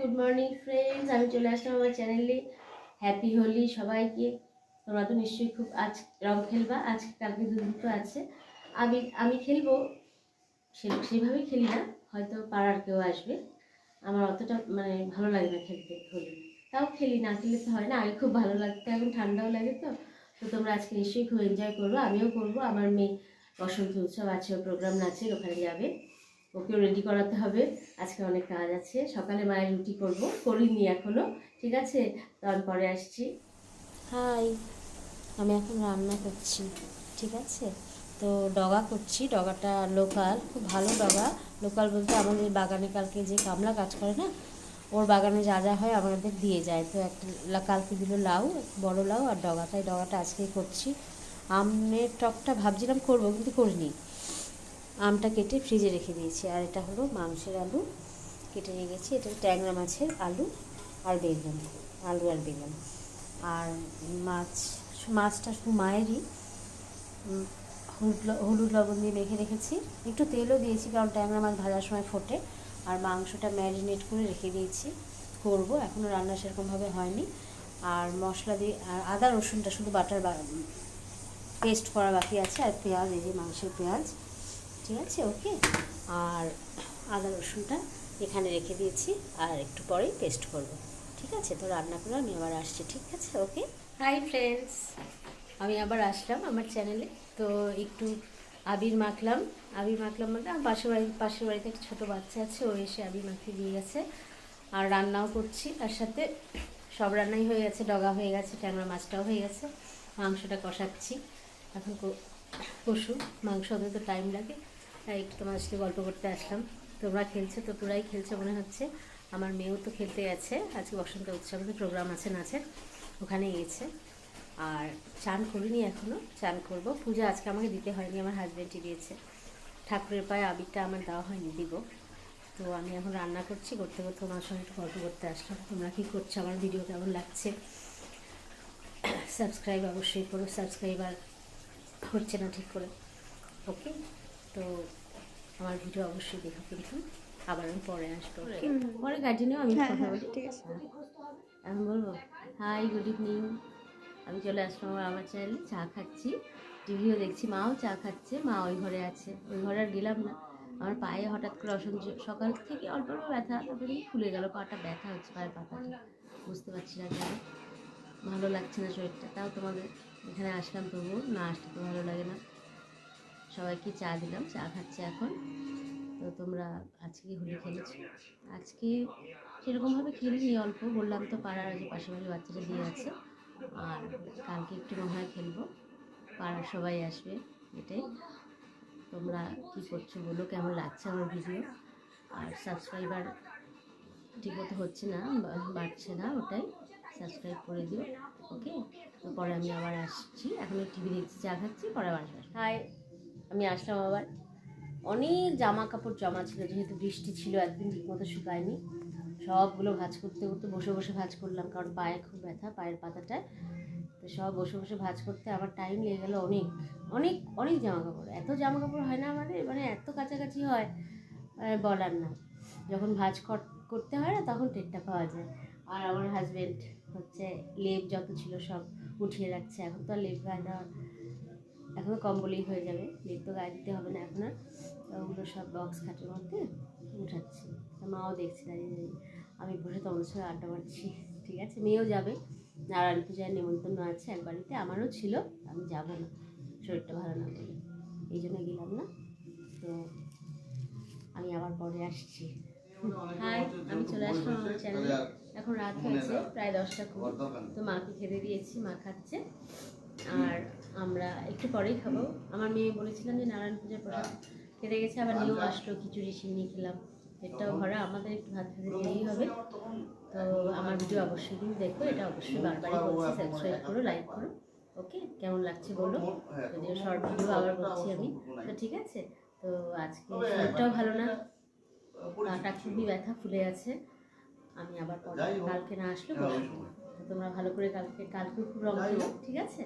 Good morning friends, আমি চলে আসলাম আমার চ্যানেলে। হ্যাপি হোলি সবাইকে। তোমরা তো নিশ্চয়ই খুব আজ রং খেলবা, আজকে কালকে দুটো আছে। আমি খেলবো, সেইভাবেই খেলি না, হয়তো পাড়ার কেউ আসবে। আমার অতটা মানে ভালো লাগে না খেলতে হোলি, তাও খেলি, না খেললে তো হয় না। আগে খুব ভালো লাগতো, এখন ঠান্ডাও লাগে। তো তো তোমরা আজকে নিশ্চয়ই খুব এনজয় করবো, আমিও করবো। আমার মেয়ে বসন্ত উৎসব আছে, ও প্রোগ্রাম নাচের, ওখানে যাবে, ওকেও রেডি করাতে হবে। আজকে অনেক কাজ আছে, সকালে মায়ের রুটি করিনি এখনো, ঠিক আছে? তো আমি পরে আসছি। হাই, আমি এখন রান্না করছি, ঠিক আছে? তো ডগা করছি, ডগাটা লোকাল, খুব ভালো ডগা। লোকাল বলতে আমাদের বাগানে কালকে যে কামলা কাজ করে না, ওর বাগানে যা যা হয় আমাদের দিয়ে যায়। তো একটা কালকে দিল লাউ, বড় লাউ আর ডগা, তাই ডগাটা আজকেই করছি। আমের টকটা ভাবছিলাম করবো, কিন্তু করিনি। আমটা কেটে ফ্রিজে রেখে দিয়েছি। আর এটা হলো মাংসের আলু কেটে নিয়ে গেছি, এটা ট্যাংরা মাছের আলু আর বেগুন, আলু আর বেগুন। আর মাছটা শুধু মায়েরই, হলুদ লবণ দিয়ে মেখে রেখেছি, একটু তেলও দিয়েছি কারণ ট্যাংরা মাছ ভাজার সময় ফোটে। আর মাংসটা ম্যারিনেট করে রেখে দিয়েছি, করব, এখনও রান্না সেরকমভাবে হয়নি। আর মশলা দিয়ে, আর আদা রসুনটা শুধু পেস্ট করা বাকি আছে। আর পেঁয়াজ, এই যে মাংসের পেঁয়াজ, ঠিক আছে, ওকে। আর আদা রসুনটা এখানে রেখে দিয়েছি, আর একটু পরেই পেস্ট করব, ঠিক আছে? তো রান্না করে আমি আবার আসছি, ঠিক আছে, ওকে। হাই ফ্রেন্ডস, আমি আবার আসলাম আমার চ্যানেলে। তো একটু আবির মাখলাম মানে আমার পাশের বাড়িতে একটা ছোটো বাচ্চা আছে, ও এসে আবির মাখিয়ে দিয়ে গেছে। আর রান্নাও করছি তার সাথে, সব রান্নাই হয়ে গেছে, ডগা হয়ে গেছে, ট্যাংরা মাছটাও হয়ে গেছে, মাংসটা কষাচ্ছি। এখন কষু, মাংস হতে তো টাইম লাগে, তাই একটু তোমার সাথে গল্প করতে আসলাম। তোমরা খেলছো তো, পুরাই খেলছো মনে হচ্ছে। আমার মেয়েও তো খেলতে গেছে, আজকে বসন্ত উৎসবে প্রোগ্রাম আছে নাচের, ওখানে গিয়েছে। আর চান করিনি এখনও, চান করব। পূজা আজকে আমাকে দিতে হয়নি, আমার হাজব্যান্ডই দিয়েছে। ঠাকুরের পায়ে আবিরটা আমার দেওয়া হয়নি, দিব। তো আমি এখন রান্না করছি, করতে করতে তোমার সঙ্গে একটু গল্প করতে আসলাম। তোমরা কী করছো, আমার ভিডিও কেমন লাগছে? সাবস্ক্রাইব অবশ্যই করো, সাবস্ক্রাইবার হচ্ছে না ঠিক করে, ওকে? তো আমার ভিডিও অবশ্যই দেখো, কিন্তু আবার আমি পরে আসবো, পরে কন্টিনিউ আমি কথা বলি, ঠিক আছে? এখন বলবো হাই, গুড ইভিনিং। আমি চলে আসলাম আমার চ্যানেলে, চা খাচ্ছি, টিভিও দেখছি, মাও চা খাচ্ছে, মা ওই ঘরে আছে, ওই ঘরে আর গেলাম না। আমার পায়ে হঠাৎ করে অসহ্য, সকাল থেকে অল্প অল্প ব্যথা, তারপরে ফুলে গেল, পাটা ব্যথা হচ্ছে, পায়ের পাতাটা বুঝতে পারছি না কেন, ভালো লাগছে না শরীরটা। তাও তোমাদের এখানে আসলাম, তবুও না আসলে তো ভালো লাগে না। সবাইকে চা দিলাম, চা খাচ্ছে এখন। তো তোমরা আজকে হোলি খেলেছো? আজকে সেরকমভাবে খেলিনি, অল্প, বললাম তো পাড়ার যে পাশে বাড়ির বাচ্চাটা দিয়ে আছে। আর কালকে একটু মনে হয় খেলবো, পাড়ার সবাই আসবে, এটাই। তোমরা কী করছো বলো, কেমন লাগছে আমার ভিডিও? আর সাবস্ক্রাইবার ঠিকমতো হচ্ছে না, বাড়ছে না, ওটাই, সাবস্ক্রাইব করে দিও, ওকে? তো পরে আমি আবার আসছি, এখন টিভি দেখছি, চা খাচ্ছি, পরে আবার আসবো। হাই, আমি আসলাম আবার। অনেক জামা কাপড় জমা ছিল, যেহেতু বৃষ্টি ছিল, একদিন ঠিকমতো শুকায়নি, সবগুলো ভাঁজ করতে করতে বসে বসে ভাঁজ করলাম, কারণ পায়ে খুব ব্যথা, পায়ের পাতাটায়। তো সব বসে বসে ভাঁজ করতে আমার টাইম লেগে গেলো অনেক অনেক অনেক জামা কাপড়। এত জামা কাপড় হয় না আমাদের, মানে এত কাছাকাছি হয়, বলার না। যখন ভাঁজ করতে হয় না, তখন টেরটা পাওয়া যায়। আর আমার হাজব্যান্ড হচ্ছে লেপ যত ছিল সব উঠিয়ে রাখছে, এখন তো আর লেপ গায়ে দেওয়ার, এখনও কম্বলেই হয়ে যাবে, লেপ তো গায়ে দিতে হবে না এখন আর। ওগুলো সব বক্স খাটের মধ্যে উঠাচ্ছি, মাও দেখছি দাঁড়িয়ে দাঁড়িয়ে, আমি বসে তোমাদের সঙ্গে আড্ডা মারছি, ঠিক আছে? মেয়েও যাবে, নারায়ণ পূজায় নেমন্তন্ন আছে এক বাড়িতে, আমারও ছিল, আমি যাব না, শরীরটা ভালো না বলে, এই জন্য গেলাম না। তো আমি আবার পরে আসছি। হাই, আমি চলে আসলাম আমার চ্যানেলে। এখন রাত হয়েছে প্রায় 10টা করে, তো মাকে খেতে দিয়েছি, মা খাচ্ছে, আর আমরা একটু পরেই খাবো। আমার মেয়ে বলেছিলাম যে নারায়ণ পূজার প্রসাদ খেতে গেছে, আবার নিয়েও আসলো, খিচুড়ি সিন্নি খেলাম, পেটটাও ভরা, আমাদের একটু ভাত খেতে দিয়েই হবে। তো আমার ভিডিও অবশ্যই কিন্তু দেখো, এটা অবশ্যই বারবারই বলছি, সাবস্ক্রাইব করো, লাইক করো, ওকে? কেমন লাগছে বলো, যদিও শর্ট ভিডিও আবার করছি আমি, তো ঠিক আছে? তো আজকে শরীরটাও ভালো না, পাটা খুবই ব্যথা, ফুলে আছে। আমি আবার কালকে না আসলে বসবো। তো তোমরা ভালো করে কালকে খুব রং খেলো, ঠিক আছে?